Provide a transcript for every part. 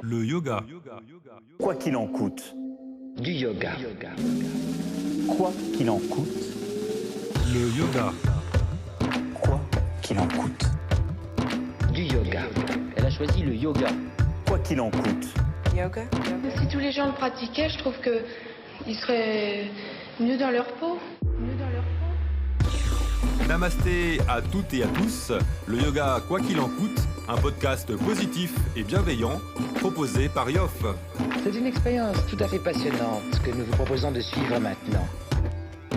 Le yoga. Quoi qu'il en coûte. Du yoga. Quoi qu'il en coûte. Le yoga. Quoi qu'il en coûte. Du yoga. Elle a choisi le yoga. Quoi qu'il en coûte. Yoga. Si tous les gens le pratiquaient, je trouve qu'ils seraient mieux dans leur peau. Namasté à toutes et à tous. Le yoga, quoi qu'il en coûte, un podcast positif et bienveillant proposé par Yoff. C'est une expérience tout à fait passionnante que nous vous proposons de suivre maintenant.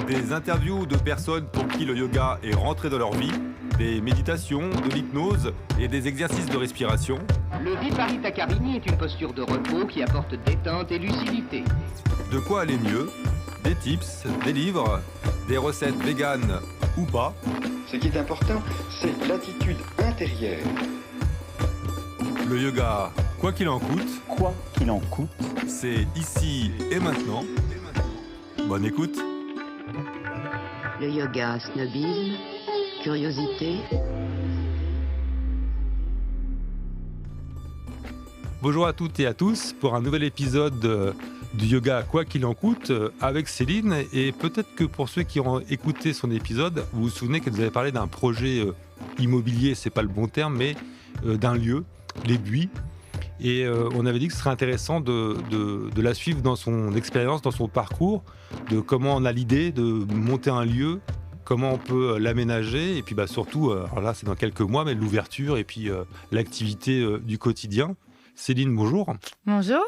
Des interviews de personnes pour qui le yoga est rentré dans leur vie, des méditations, de l'hypnose et des exercices de respiration. Le Viparita Karini est une posture de repos qui apporte détente et lucidité. De quoi aller mieux, des tips, des livres, des recettes véganes ou pas. Ce qui est important, c'est l'attitude intérieure. Le yoga, quoi qu'il en coûte, Quoi qu'il en coûte. c'est ici et maintenant. Bonne écoute. Le yoga, snobisme, curiosité. Bonjour à toutes et à tous pour un nouvel épisode du yoga quoi qu'il en coûte avec Céline. Et peut-être que pour ceux qui ont écouté son épisode, vous vous souvenez qu'elle nous avait parlé d'un projet immobilier, c'est pas le bon terme, mais d'un lieu, les Buis. Et on avait dit que ce serait intéressant de la suivre dans son expérience, dans son parcours, de comment on a l'idée de monter un lieu, comment on peut l'aménager, et puis surtout, alors là c'est dans quelques mois, mais l'ouverture et puis l'activité du quotidien. Céline, bonjour. Bonjour.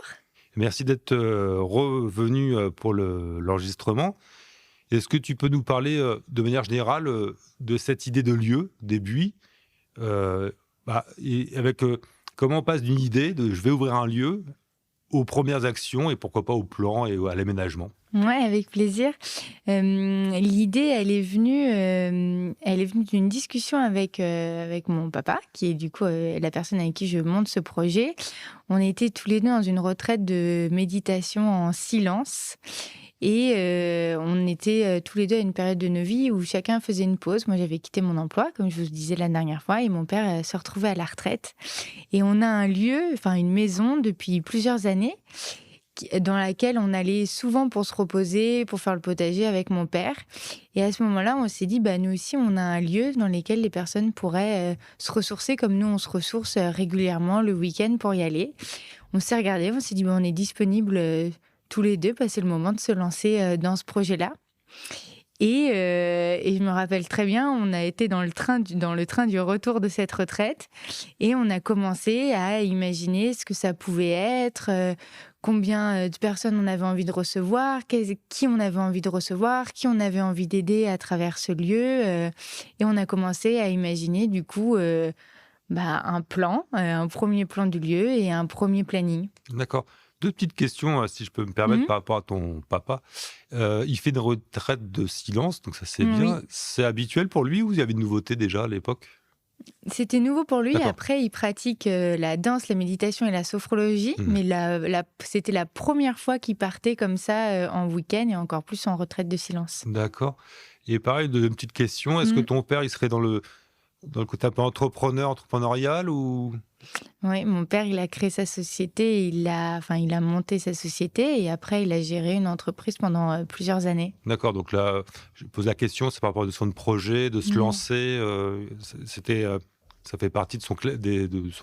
Merci d'être revenue pour l'enregistrement. Est-ce que tu peux nous parler de manière générale de cette idée de lieu, des Buis, et avec comment on passe d'une idée de je vais ouvrir un lieu aux premières actions et pourquoi pas au plan et à l'aménagement? Ouais, avec plaisir. L'idée, elle est venue d'une discussion avec mon papa, qui est du coup la personne avec qui je monte ce projet. On était tous les deux dans une retraite de méditation en silence. Et on était tous les deux à une période de nos vies où chacun faisait une pause. Moi, j'avais quitté mon emploi, comme je vous disais la dernière fois, et mon père se retrouvait à la retraite. Et on a un lieu, enfin une maison depuis plusieurs années, dans laquelle on allait souvent pour se reposer, pour faire le potager avec mon père. Et à ce moment-là, on s'est dit, nous aussi, on a un lieu dans lequel les personnes pourraient se ressourcer comme nous, on se ressource régulièrement le week-end pour y aller. On s'est regardé, on s'est dit, on est disponibles tous les deux, c'est le moment de se lancer dans ce projet-là. Et je me rappelle très bien, on a été dans le train du retour de cette retraite et on a commencé à imaginer ce que ça pouvait être, combien de personnes on avait envie de recevoir, qui on avait envie de recevoir, qui on avait envie d'aider à travers ce lieu. Et on a commencé à imaginer du coup un plan, un premier plan du lieu et un premier planning. D'accord. Deux petites questions, si je peux me permettre, par rapport à ton papa. Il fait une retraite de silence, donc ça c'est bien. Oui. C'est habituel pour lui ou il y avait une nouveauté déjà à l'époque? C'était nouveau pour lui. D'accord. Après, il pratique la danse, la méditation et la sophrologie. Mais c'était la première fois qu'il partait comme ça en week-end et encore plus en retraite de silence. D'accord. Et pareil, une petite question. Est-ce que ton père, il serait dans le côté un peu entrepreneurial ou... Oui, mon père, il a créé sa société, il a monté sa société et après, il a géré une entreprise pendant plusieurs années. D'accord, donc là, je pose la question, c'est par rapport à son projet, de se lancer, ça fait partie de son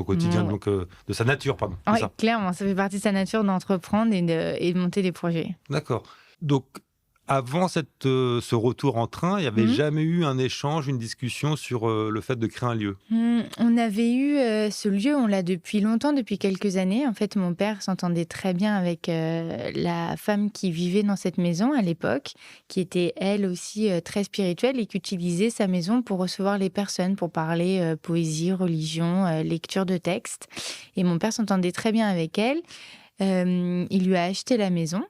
quotidien, donc de sa nature, pardon. Oui, clairement, ça fait partie de sa nature d'entreprendre et de monter des projets. D'accord. Donc, avant ce retour en train, il n'y avait jamais eu un échange, une discussion sur le fait de créer un lieu? On avait eu ce lieu, on l'a depuis longtemps, depuis quelques années. En fait, mon père s'entendait très bien avec la femme qui vivait dans cette maison à l'époque, qui était elle aussi très spirituelle et qui utilisait sa maison pour recevoir les personnes, pour parler poésie, religion, lecture de textes. Et mon père s'entendait très bien avec elle. Il lui a acheté la maison.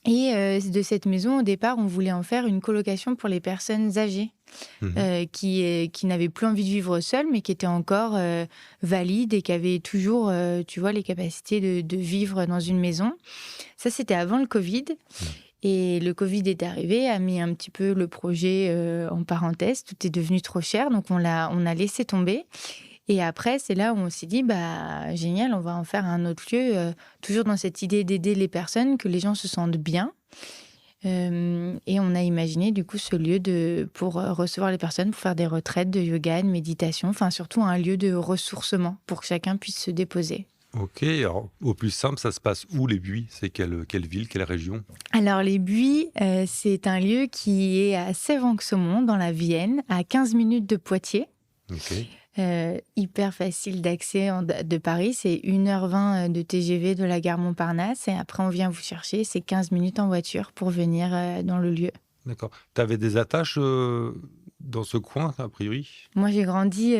Et de cette maison, au départ, on voulait en faire une colocation pour les personnes âgées qui n'avaient plus envie de vivre seules, mais qui étaient encore valides et qui avaient toujours, les capacités de vivre dans une maison. Ça, c'était avant le Covid. Et le Covid est arrivé, a mis un petit peu le projet en parenthèse. Tout est devenu trop cher, donc on a laissé tomber. Et après, c'est là où on s'est dit, génial, on va en faire un autre lieu, toujours dans cette idée d'aider les personnes, que les gens se sentent bien. Et on a imaginé du coup ce lieu pour recevoir les personnes, pour faire des retraites de yoga, de méditation, enfin surtout un lieu de ressourcement pour que chacun puisse se déposer. Ok, alors au plus simple, ça se passe où les Buis? C'est quelle ville, quelle région? Alors les Buis, c'est un lieu qui est à Sèvres-en-Saumon, dans la Vienne, à 15 minutes de Poitiers. Ok. Hyper facile d'accès de Paris, c'est 1h20 de TGV de la gare Montparnasse et après on vient vous chercher, c'est 15 minutes en voiture pour venir dans le lieu. D'accord. Tu avais des attaches dans ce coin, a priori? Moi j'ai grandi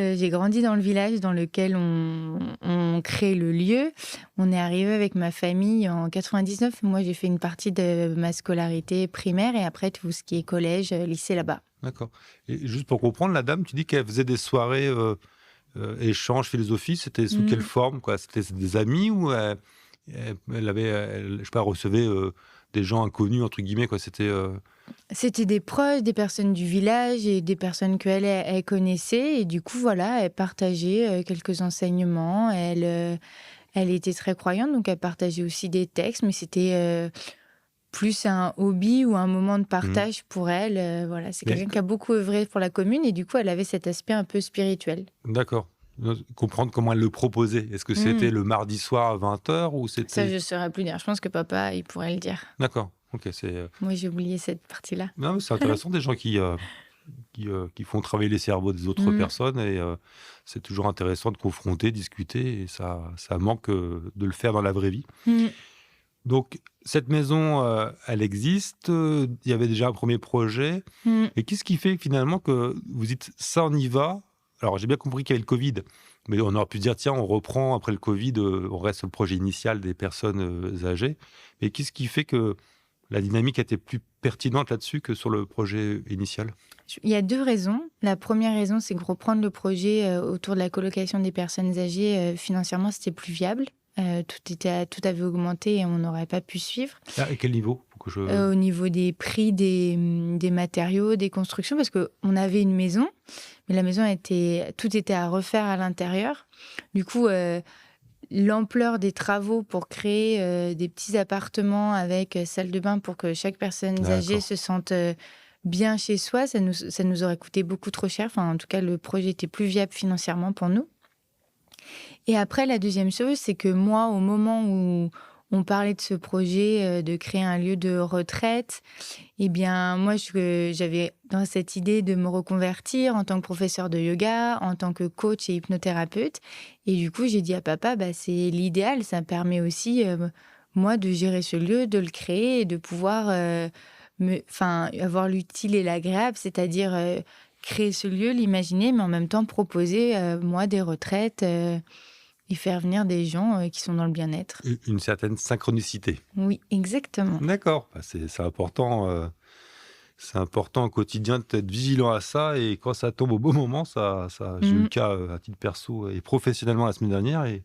dans le village dans lequel on crée le lieu. On est arrivé avec ma famille en 99, moi j'ai fait une partie de ma scolarité primaire et après tout ce qui est collège, lycée là-bas. D'accord. Et juste pour comprendre, la dame, tu dis qu'elle faisait des soirées échanges, philosophie. C'était sous quelle forme, quoi? C'était des amis ou elle je sais pas, recevait des gens inconnus, entre guillemets, quoi? C'était des proches, des personnes du village et des personnes qu'elle connaissait. Et du coup, voilà, elle partageait quelques enseignements. Elle était très croyante, donc elle partageait aussi des textes, mais c'était plus un hobby ou un moment de partage pour elle. Voilà, c'est quelqu'un qui a beaucoup œuvré pour la commune et du coup, elle avait cet aspect un peu spirituel. D'accord. Comprendre comment elle le proposait. Est-ce que c'était le mardi soir à 20h ou c'était... Ça, je ne saurais plus dire. Je pense que papa, il pourrait le dire. D'accord. Ok, Moi, j'ai oublié cette partie-là. Non, c'est intéressant, des gens qui font travailler les cerveaux des autres personnes et c'est toujours intéressant de confronter, discuter et ça manque de le faire dans la vraie vie. Donc, cette maison, elle existe. Il y avait déjà un premier projet. Et qu'est-ce qui fait finalement que vous dites ça, on y va? Alors, j'ai bien compris qu'il y avait le Covid, mais on aurait pu se dire, tiens, on reprend après le Covid, on reste sur le projet initial des personnes âgées. Mais qu'est-ce qui fait que la dynamique était plus pertinente là-dessus que sur le projet initial? Il y a 2 raisons. La première raison, c'est que reprendre le projet autour de la colocation des personnes âgées, financièrement, c'était plus viable. Tout avait augmenté et on n'aurait pas pu suivre. À quel niveau? Au niveau des prix des matériaux, des constructions, parce qu'on avait une maison, mais la maison tout était à refaire à l'intérieur. Du coup, l'ampleur des travaux pour créer des petits appartements avec salle de bain pour que chaque personne âgée se sente bien chez soi, ça nous aurait coûté beaucoup trop cher. Enfin, en tout cas, le projet était plus viable financièrement pour nous. Et après, la deuxième chose, c'est que moi, au moment où on parlait de ce projet de créer un lieu de retraite, eh bien, moi, j'avais dans cette idée de me reconvertir en tant que professeur de yoga, en tant que coach et hypnothérapeute. Et du coup, j'ai dit à papa, c'est l'idéal. Ça me permet aussi, moi, de gérer ce lieu, de le créer et de pouvoir avoir l'utile et l'agréable, c'est-à-dire créer ce lieu, l'imaginer, mais en même temps proposer, moi, des retraites et faire venir des gens qui sont dans le bien-être. Une certaine synchronicité. Oui, exactement. D'accord. C'est important. C'est important au quotidien d'être vigilant à ça et quand ça tombe au bon moment, j'ai eu le cas à titre perso et professionnellement la semaine dernière et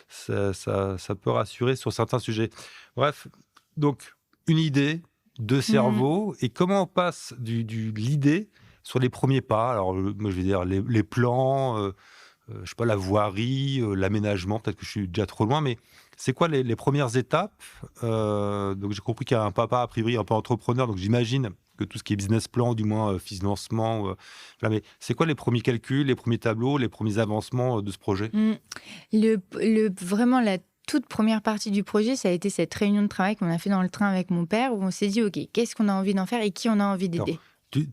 ça peut rassurer sur certains sujets. Bref, donc une idée, 2 cerveaux et comment on passe de l'idée sur les premiers pas. Alors moi je vais dire les plans, je sais pas, la voirie, l'aménagement, peut-être que je suis déjà trop loin, mais c'est quoi les premières étapes? Donc j'ai compris qu'il y a un papa, a priori, un peu entrepreneur, donc j'imagine que tout ce qui est business plan, du moins financement, mais c'est quoi les premiers calculs, les premiers tableaux, les premiers avancements de ce projet? Vraiment, la toute première partie du projet, ça a été cette réunion de travail qu'on a fait dans le train avec mon père, où on s'est dit, OK, qu'est-ce qu'on a envie d'en faire et qui on a envie d'aider? Tu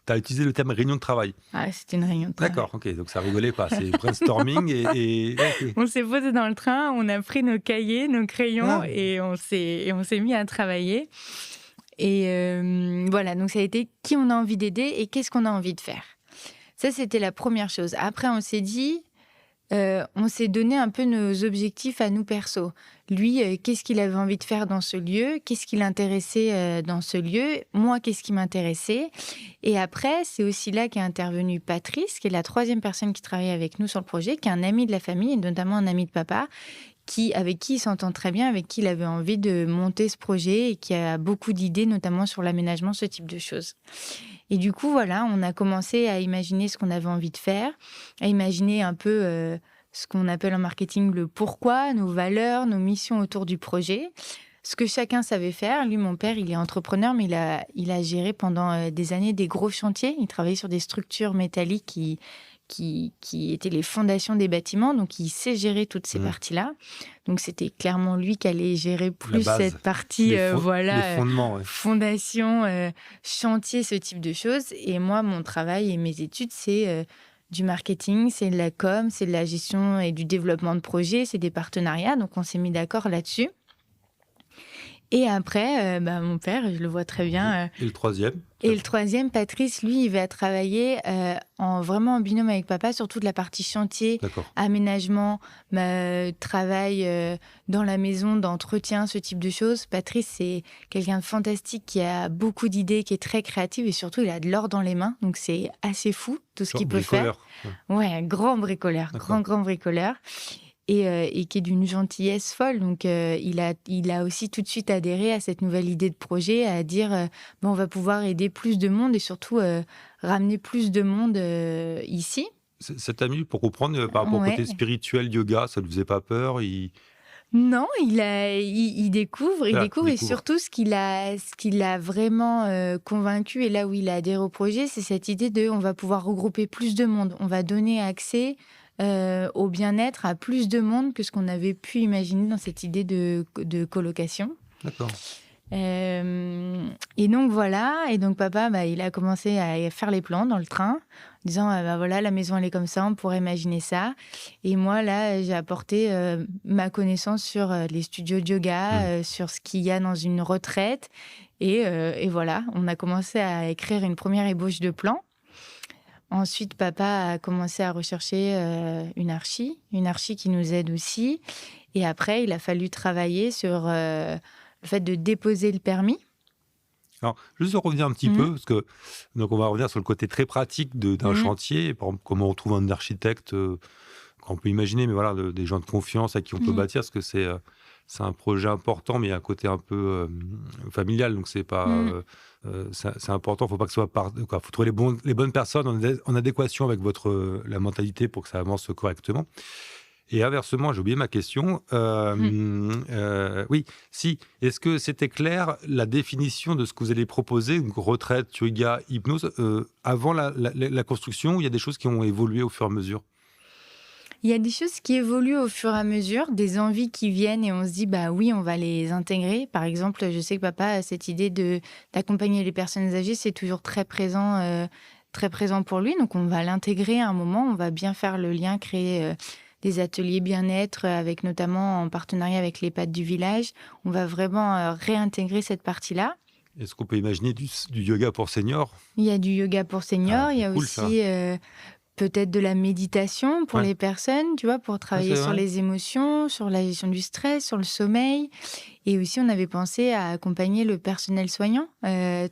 as utilisé le terme réunion de travail. Ah, c'était une réunion de travail. D'accord, ok, donc ça rigolait pas, c'est brainstorming et... Okay. On s'est posé dans le train, on a pris nos cahiers, nos crayons et on s'est mis à travailler. Et voilà, donc ça a été qui on a envie d'aider et qu'est-ce qu'on a envie de faire. Ça, c'était la première chose. Après, on s'est dit, on s'est donné un peu nos objectifs à nous perso. Lui, qu'est-ce qu'il avait envie de faire dans ce lieu? Qu'est-ce qui l'intéressait dans ce lieu? Moi, qu'est-ce qui m'intéressait? Et après, c'est aussi là qu'est intervenue Patrice, qui est la 3e personne qui travaille avec nous sur le projet, qui est un ami de la famille, et notamment un ami de papa, avec qui il s'entend très bien, avec qui il avait envie de monter ce projet et qui a beaucoup d'idées, notamment sur l'aménagement, ce type de choses. Et du coup, voilà, on a commencé à imaginer ce qu'on avait envie de faire, à imaginer un peu ce qu'on appelle en marketing le pourquoi, nos valeurs, nos missions autour du projet. Ce que chacun savait faire. Lui, mon père, il est entrepreneur, mais il a géré pendant des années des gros chantiers. Il travaillait sur des structures métalliques qui étaient les fondations des bâtiments. Donc, il sait gérer toutes ces parties-là. Donc, c'était clairement lui qui allait gérer plus cette partie, les fondements, ouais. Fondation, chantier, ce type de choses. Et moi, mon travail et mes études, c'est du marketing, c'est de la com, c'est de la gestion et du développement de projets, c'est des partenariats. Donc, on s'est mis d'accord là-dessus. Et après, mon père, je le vois très bien. Et le troisième Et le troisième, Patrice, lui, il va travailler vraiment en binôme avec papa sur toute la partie chantier, aménagement, travail dans la maison, d'entretien, ce type de choses. Patrice, c'est quelqu'un de fantastique qui a beaucoup d'idées, qui est très créatif et surtout, il a de l'or dans les mains. Donc, c'est assez fou tout ce qu'il peut faire. Ouais, grand bricoleur, grand bricoleur. Et qui est d'une gentillesse folle. Donc, il a aussi tout de suite adhéré à cette nouvelle idée de projet, à dire on va pouvoir aider plus de monde et surtout ramener plus de monde ici. Cet ami, pour comprendre, par rapport au côté spirituel, yoga, ça ne lui faisait pas peur Non, il découvre, et surtout ce qui l'a vraiment convaincu et là où il a adhéré au projet, c'est cette idée de on va pouvoir regrouper plus de monde, on va donner accès au bien-être à plus de monde que ce qu'on avait pu imaginer dans cette idée de colocation. D'accord. Et donc voilà, et donc papa, il a commencé à faire les plans dans le train, en disant voilà, la maison elle est comme ça, on pourrait imaginer ça. Et moi là, j'ai apporté ma connaissance sur les studios de yoga, sur ce qu'il y a dans une retraite, et voilà, on a commencé à écrire une première ébauche de plan. Ensuite, papa a commencé à rechercher une archi qui nous aide aussi. Et après, il a fallu travailler sur le fait de déposer le permis. Alors, juste revenir un petit peu, parce que donc on va revenir sur le côté très pratique d'un chantier. Par exemple, comment on trouve un architecte qu'on peut imaginer, mais voilà, des gens de confiance à qui on peut bâtir, parce que c'est un projet important, mais il y a un côté un peu familial, donc c'est pas... c'est important, il faut pas que ce soit faut trouver les bonnes personnes en adéquation avec la mentalité pour que ça avance correctement. Et inversement, j'ai oublié ma question. Oui, si. Est-ce que c'était clair la définition de ce que vous allez proposer, donc retraite, yoga, hypnose, avant la construction, ou il y a des choses qui ont évolué au fur et à mesure? Il y a des choses qui évoluent au fur et à mesure, des envies qui viennent et on se dit, oui, on va les intégrer. Par exemple, je sais que papa a cette idée d'accompagner les personnes âgées, c'est toujours très présent pour lui. Donc, on va l'intégrer à un moment, on va bien faire le lien, créer des ateliers bien-être, avec notamment en partenariat avec l'EHPAD du village. On va vraiment réintégrer cette partie-là. Est-ce qu'on peut imaginer du yoga pour seniors? Il y a du yoga pour seniors, il y a cool, aussi... peut-être de la méditation pour les personnes, tu vois, pour travailler sur les émotions, sur la gestion du stress, sur le sommeil. Et aussi, on avait pensé à accompagner le personnel soignant,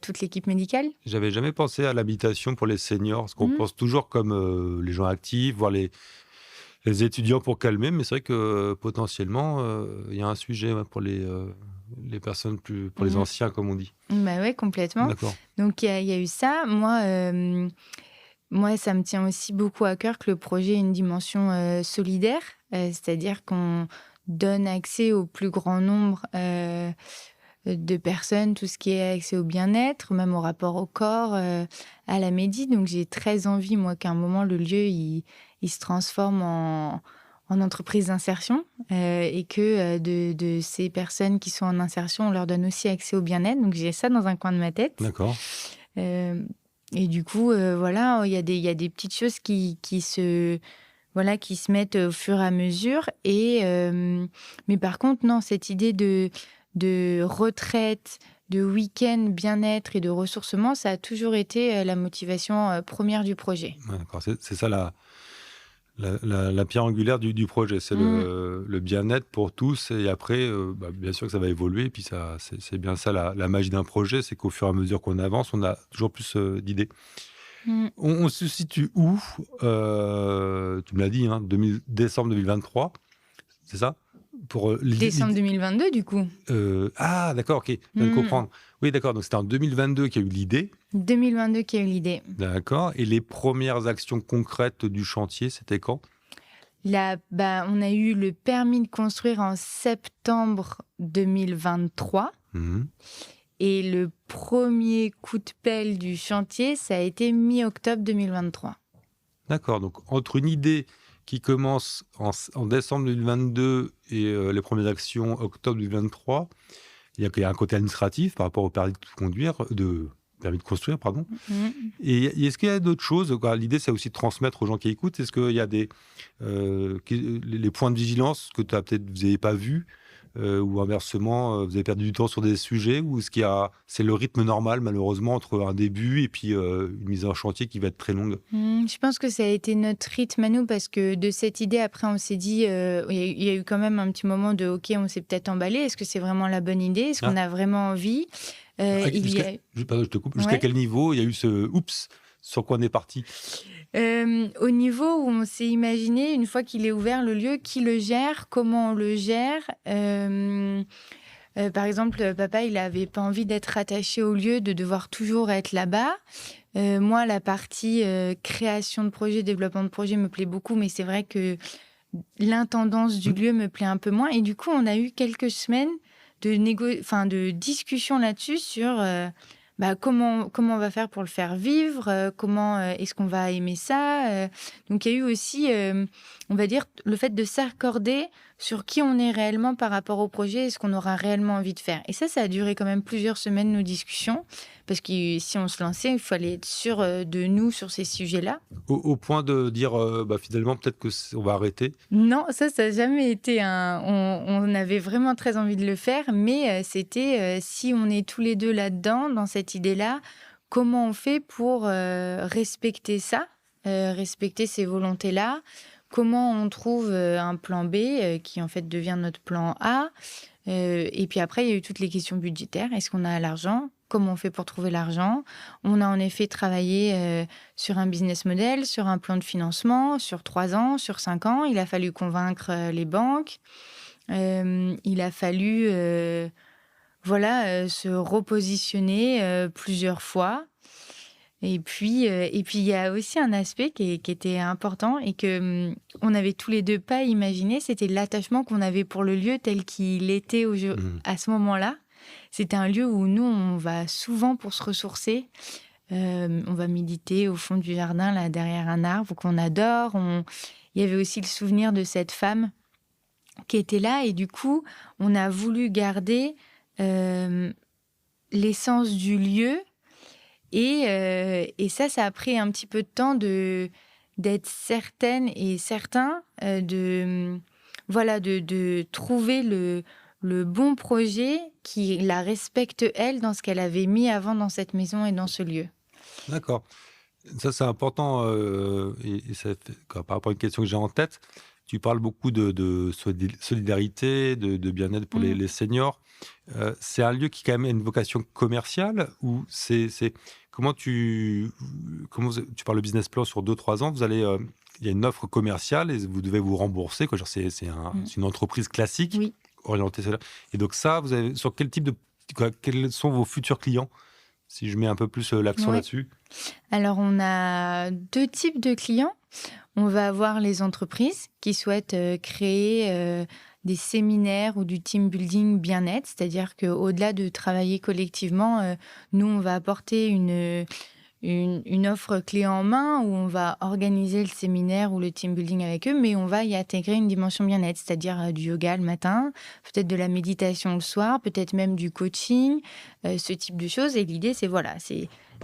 toute l'équipe médicale. J'avais jamais pensé à l'habitation pour les seniors, parce qu'on pense toujours comme les gens actifs, voire les étudiants pour calmer, mais c'est vrai que potentiellement, il y a un sujet pour les personnes pour les anciens, comme on dit. Oui, complètement. D'accord. Donc, il y a eu ça. Moi, ça me tient aussi beaucoup à cœur que le projet ait une dimension solidaire, c'est-à-dire qu'on donne accès au plus grand nombre de personnes, tout ce qui est accès au bien-être, même au rapport au corps, à la médite. Donc, j'ai très envie, moi, qu'à un moment, le lieu, il se transforme en entreprise d'insertion et que de ces personnes qui sont en insertion, on leur donne aussi accès au bien-être. Donc, j'ai ça dans un coin de ma tête. D'accord. Et du coup, voilà, il y a des petites choses qui se mettent au fur et à mesure. Mais par contre, non, cette idée de retraite, de week-end bien-être et de ressourcement, ça a toujours été la motivation première du projet. Ouais, d'accord, c'est ça la pierre angulaire du projet, c'est le bien-être pour tous. Et après, bien sûr que ça va évoluer. Et puis c'est bien ça la magie d'un projet, c'est qu'au fur et à mesure qu'on avance, on a toujours plus d'idées. On se situe où tu me l'as dit, décembre 2023, c'est ça? Décembre 2022, du coup. D'accord, ok, je viens de comprendre. Oui, d'accord. Donc, c'était en 2022 qu'il y a eu l'idée. 2022 qui a eu l'idée. D'accord. Et les premières actions concrètes du chantier, c'était quand? Là, on a eu le permis de construire en septembre 2023. Mhm. Et le premier coup de pelle du chantier, ça a été mi-octobre 2023. D'accord. Donc, entre une idée qui commence en décembre 2022 et les premières actions octobre 2023, il y a un côté administratif par rapport au permis de construire, pardon. Mhm. Et est-ce qu'il y a d'autres choses? L'idée, c'est aussi de transmettre aux gens qui écoutent. Est-ce qu'il y a les points de vigilance que vous n'avez pas vus, ou inversement, vous avez perdu du temps sur des sujets, ou c'est le rythme normal, malheureusement, entre un début et puis une mise en chantier qui va être très longue? Je pense que ça a été notre rythme à nous parce que de cette idée, après, on s'est dit, il y a eu quand même un petit moment de OK, on s'est peut-être emballé. Est-ce que c'est vraiment la bonne idée? Est-ce qu'on a vraiment envie? Pardon, je te coupe. Jusqu'à Ouais. quel niveau il y a eu ce oups, sur quoi on est parti? Au niveau où on s'est imaginé, une fois qu'il est ouvert, le lieu, qui le gère, comment on le gère. Par exemple, papa, il n'avait pas envie d'être rattaché au lieu, de devoir toujours être là-bas. Moi, la partie création de projet, développement de projet me plaît beaucoup, mais c'est vrai que l'intendance du lieu me plaît un peu moins. Et du coup, on a eu quelques semaines de discussion là-dessus sur comment on va faire pour le faire vivre, comment est-ce qu'on va aimer ça. Donc, il y a eu aussi, on va dire, le fait de s'accorder sur qui on est réellement par rapport au projet et ce qu'on aura réellement envie de faire. Et ça a duré quand même plusieurs semaines, nos discussions, parce que si on se lançait, il fallait être sûr de nous sur ces sujets-là. Au point de dire, finalement, peut-être on va arrêter. Non, ça n'a jamais été on avait vraiment très envie de le faire, mais c'était si on est tous les deux là-dedans, dans cette idée-là, comment on fait pour respecter ça, respecter ces volontés-là? Comment on trouve un plan B qui en fait devient notre plan A? Et puis après, il y a eu toutes les questions budgétaires. Est-ce qu'on a l'argent? Comment on fait pour trouver l'argent? On a en effet travaillé sur un business model, sur un plan de financement, sur 3 ans, sur 5 ans. Il a fallu convaincre les banques. Il a fallu se repositionner plusieurs fois. Et puis, il y a aussi un aspect qui était important et que on n'avait tous les deux pas imaginé, c'était l'attachement qu'on avait pour le lieu tel qu'il était à ce moment-là. C'était un lieu où nous, on va souvent pour se ressourcer. On va méditer au fond du jardin, là, derrière un arbre qu'on adore. Il y avait aussi le souvenir de cette femme qui était là. Et du coup, on a voulu garder l'essence du lieu. Et ça a pris un petit peu de temps d'être certaine et certain de trouver le bon projet qui la respecte, elle, dans ce qu'elle avait mis avant dans cette maison et dans ce lieu. D'accord. Ça, c'est important. Et ça par rapport à une question que j'ai en tête, tu parles beaucoup de solidarité, de bien-être pour les seniors. C'est un lieu qui quand même a une vocation commerciale ou comment tu parles de business plan sur 2-3 ans, il y a une offre commerciale et vous devez vous rembourser, quoi. Genre c'est une entreprise classique, oui, orientée sur là. Et donc ça, vous avez sur quels sont vos futurs clients, si je mets un peu plus l'accent là-dessus? Alors on a 2 types de clients. On va avoir les entreprises qui souhaitent créer des séminaires ou du team building bien-être, c'est-à-dire qu'au-delà de travailler collectivement, nous, on va apporter une offre clé en main où on va organiser le séminaire ou le team building avec eux, mais on va y intégrer une dimension bien-être, c'est-à-dire du yoga le matin, peut-être de la méditation le soir, peut-être même du coaching, ce type de choses. Et l'idée, c'est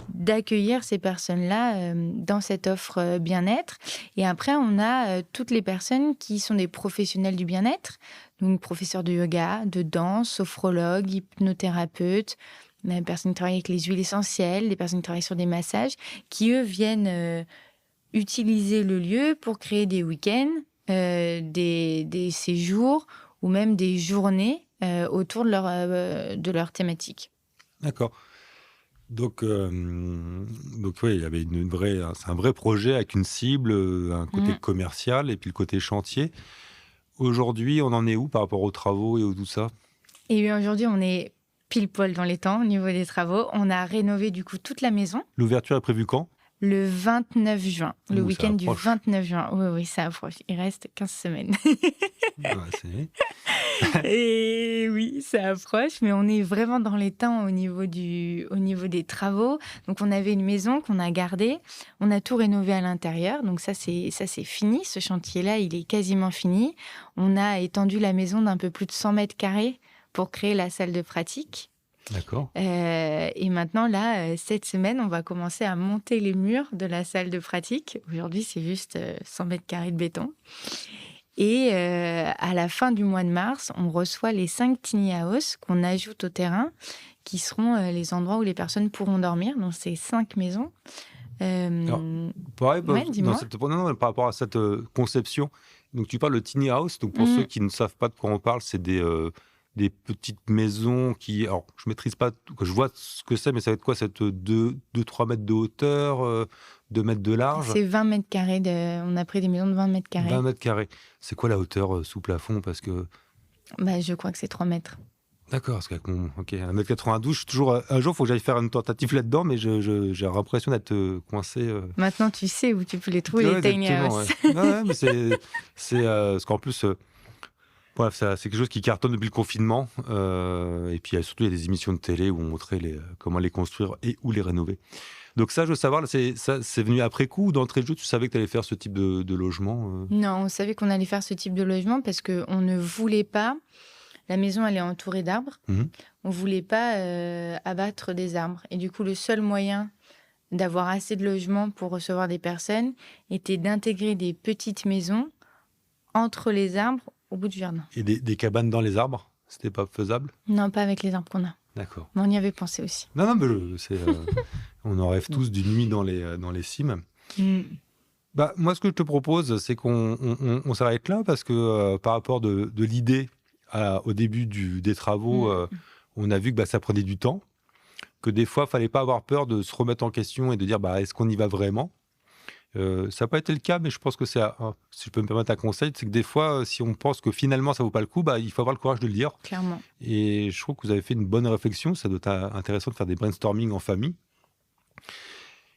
d'accueillir ces personnes-là dans cette offre bien-être. Et après, on a toutes les personnes qui sont des professionnels du bien-être, donc professeurs de yoga, de danse, sophrologues, hypnothérapeutes, des personnes qui travaillent avec les huiles essentielles, des personnes qui travaillent sur des massages, qui, eux, viennent utiliser le lieu pour créer des week-ends, des séjours ou même des journées autour de leur thématique. D'accord. Donc oui, il y avait c'est un vrai projet avec une cible, un côté commercial et puis le côté chantier. Aujourd'hui, on en est où par rapport aux travaux et tout ça? Et bien aujourd'hui, on est pile poil dans les temps au niveau des travaux. On a rénové du coup toute la maison. L'ouverture est prévue quand ? Le 29 juin, le Ouh, ça week-end du approche. 29 juin. Oui, ça approche. Il reste 15 semaines. Ouais, Et oui, ça approche, mais on est vraiment dans les temps au niveau des travaux. Donc, on avait une maison qu'on a gardée. On a tout rénové à l'intérieur. Donc, ça, c'est fini. Ce chantier-là, il est quasiment fini. On a étendu la maison d'un peu plus de 100 mètres carrés pour créer la salle de pratique. D'accord. Et maintenant, là, cette semaine, on va commencer à monter les murs de la salle de pratique. Aujourd'hui, c'est juste 100 mètres carrés de béton. Et à la fin du mois de mars, on reçoit les 5 tiny houses qu'on ajoute au terrain, qui seront les endroits où les personnes pourront dormir. Donc, c'est 5 maisons. Alors, pareil, Ouais, dis-moi. non, par rapport à cette conception, donc tu parles de tiny house. Donc pour ceux qui ne savent pas de quoi on parle, c'est des petites maisons qui, alors je maîtrise pas, que je vois ce que c'est, mais ça va être quoi, cette 2-3 mètres de hauteur, 2 mètres de large, C'est 20 mètres carrés. On a pris des maisons de 20 mètres carrés. 20 mètres carrés. C'est quoi la hauteur sous plafond? Parce que Bah, je crois que c'est 3 mètres. d'accord, parce qu'avec mon 1m92, je suis toujours, un jour, il faut que j'aille faire une tentative là-dedans, mais j'ai l'impression d'être coincé. Maintenant, tu sais où tu peux les trouver, Ouais, les tiny exactement, houses. ouais. Ouais, mais c'est parce qu'en plus, bref, c'est quelque chose qui cartonne depuis le confinement. Et puis surtout, il y a des émissions de télé où on montrait comment les construire et où les rénover. Donc ça, je veux savoir, c'est venu après coup ou d'entrée de jeu, tu savais que tu allais faire ce type de logement Non, on savait qu'on allait faire ce type de logement parce qu'on ne voulait pas. La maison, elle est entourée d'arbres. Mhm. On ne voulait pas abattre des arbres. Et du coup, le seul moyen d'avoir assez de logements pour recevoir des personnes était d'intégrer des petites maisons entre les arbres au bout du jardin. Et des cabanes dans les arbres, c'était pas faisable? Non, pas avec les arbres qu'on a. D'accord. Mais on y avait pensé aussi. Non, mais on en rêve tous d'une nuit dans les cimes. Bah, moi, ce que je te propose, c'est qu'on s'arrête là parce que par rapport de l'idée au début des travaux, on a vu que ça prenait du temps, que des fois, il ne fallait pas avoir peur de se remettre en question et de dire est-ce qu'on y va vraiment? Ça n'a pas été le cas, mais je pense que si je peux me permettre un conseil, c'est que des fois, si on pense que finalement ça ne vaut pas le coup, il faut avoir le courage de le dire. Clairement. Et je trouve que vous avez fait une bonne réflexion. Ça doit être intéressant de faire des brainstorming en famille.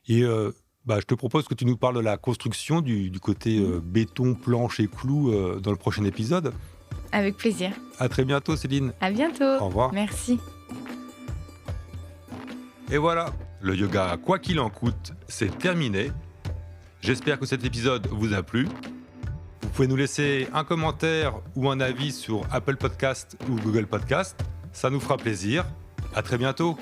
Et je te propose que tu nous parles de la construction, du côté béton, planche et clous dans le prochain épisode. Avec plaisir. À très bientôt, Céline. À bientôt. Au revoir. Merci. Et voilà, le yoga, quoi qu'il en coûte, c'est terminé. J'espère que cet épisode vous a plu. Vous pouvez nous laisser un commentaire ou un avis sur Apple Podcast ou Google Podcast. Ça nous fera plaisir. À très bientôt.